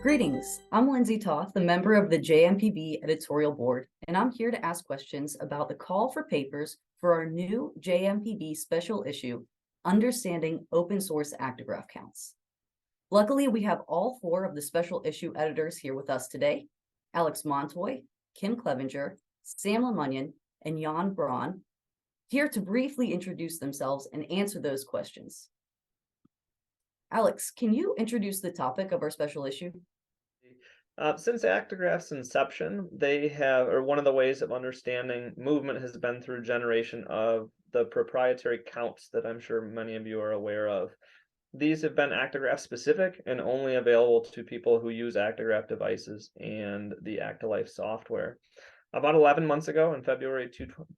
Greetings, I'm Lindsay Toth, a member of the JMPB editorial board, and I'm here to ask questions about the call for papers for our new JMPB special issue, Understanding Open Source ActiGraph Counts. Luckily, we have all four of the special issue editors here with us today, Alex Montoy, Kim Clevenger, Sam Lemunyan, and Jan Braun, here to briefly introduce themselves and answer those questions. Alex, can you introduce the topic of our special issue? Since ActiGraph's inception, one of the ways of understanding movement has been through generation of the proprietary counts that I'm sure many of you are aware of. These have been ActiGraph specific and only available to people who use ActiGraph devices and the ActiLife software. About 11 months ago, in February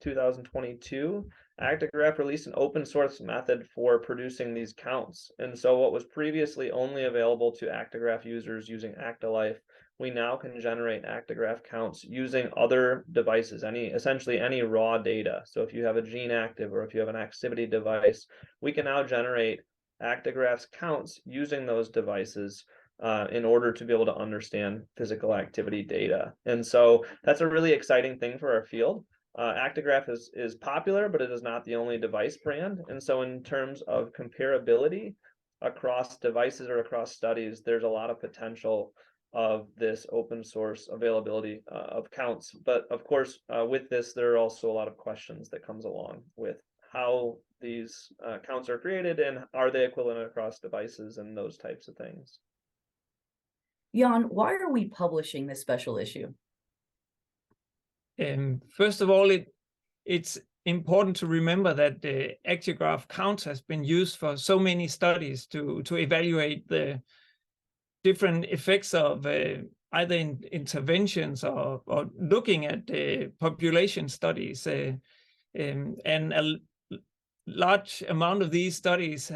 2022, ActiGraph released an open source method for producing these counts. And so what was previously only available to ActiGraph users using ActiLife, we now can generate ActiGraph counts using other devices, essentially any raw data. So if you have a gene active or if you have an activity device, we can now generate ActiGraph's counts using those devices in order to be able to understand physical activity data. And so that's a really exciting thing for our field. ActiGraph is popular, but it is not the only device brand. And so in terms of comparability across devices or across studies, there's a lot of potential of this open source availability of counts. But of course, with this, there are also a lot of questions that comes along with how these counts are created and are they equivalent across devices and those types of things. Jan, why are we publishing this special issue? First of all, it's important to remember that the ActiGraph counts has been used for so many studies to evaluate the different effects of either interventions or looking at population studies. And a large amount of these studies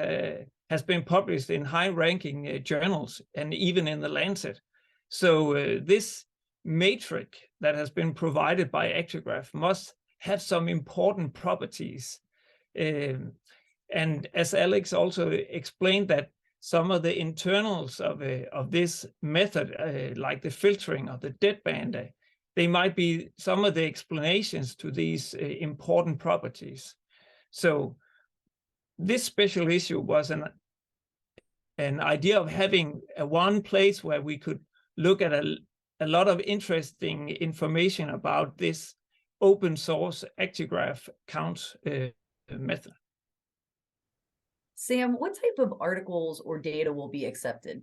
has been published in high-ranking journals and even in the Lancet. So this matrix that has been provided by ActiGraph must have some important properties. And as Alex also explained, that some of the internals of this method, like the filtering of the deadband, they might be some of the explanations to these important properties. So this special issue was an idea of having one place where we could look at a lot of interesting information about this open source ActiGraph count method. Sam, what type of articles or data will be accepted?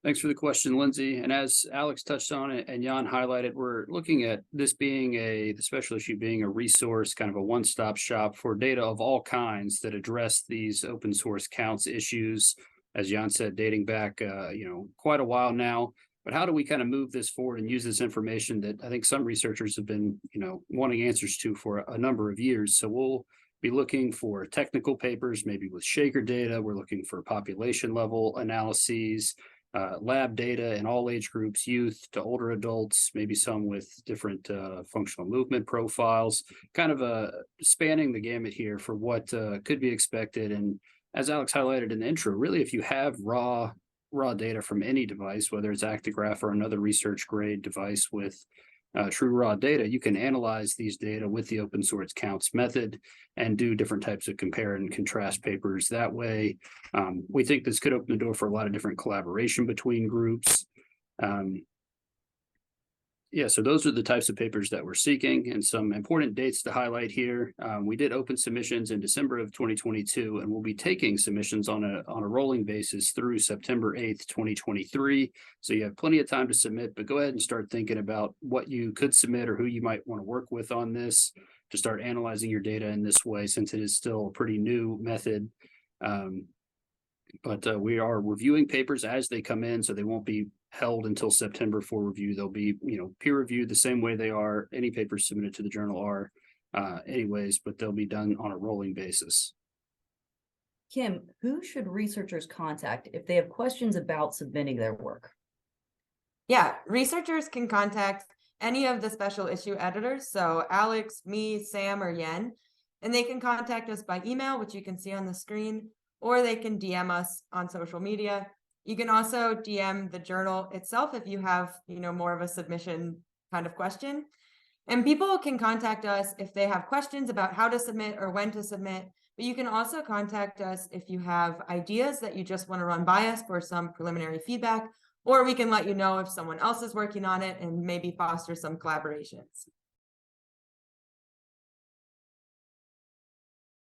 Thanks for the question, Lindsay. And as Alex touched on it and Jan highlighted, we're looking at this being the special issue being a resource, kind of a one-stop shop for data of all kinds that address these open source counts issues, as Jan said, dating back, quite a while now. But how do we kind of move this forward and use this information that I think some researchers have been, wanting answers to for a number of years? So we'll be looking for technical papers, maybe with shaker data. We're looking for population level analyses, lab data in all age groups, youth to older adults, maybe some with different functional movement profiles, kind of spanning the gamut here for what could be expected. And as Alex highlighted in the intro, really, if you have raw data from any device, whether it's ActiGraph or another research grade device with true raw data, you can analyze these data with the open source counts method and do different types of compare and contrast papers that way. We think this could open the door for a lot of different collaboration between groups. So those are the types of papers that we're seeking, and some important dates to highlight here. We did open submissions in December of 2022, and we'll be taking submissions on a rolling basis through September 8th, 2023. So you have plenty of time to submit, but go ahead and start thinking about what you could submit or who you might want to work with on this to start analyzing your data in this way, since it is still a pretty new method. But we are reviewing papers as they come in, so they won't be held until September for review. They'll be, peer reviewed the same way they are. Any papers submitted to the journal are anyways, but they'll be done on a rolling basis. Kim, who should researchers contact if they have questions about submitting their work? Yeah, researchers can contact any of the special issue editors. So Alex, me, Sam, or Yen, and they can contact us by email, which you can see on the screen, or they can DM us on social media. You can also DM the journal itself if you have, more of a submission kind of question. And people can contact us if they have questions about how to submit or when to submit. But you can also contact us if you have ideas that you just want to run by us for some preliminary feedback, or we can let you know if someone else is working on it and maybe foster some collaborations.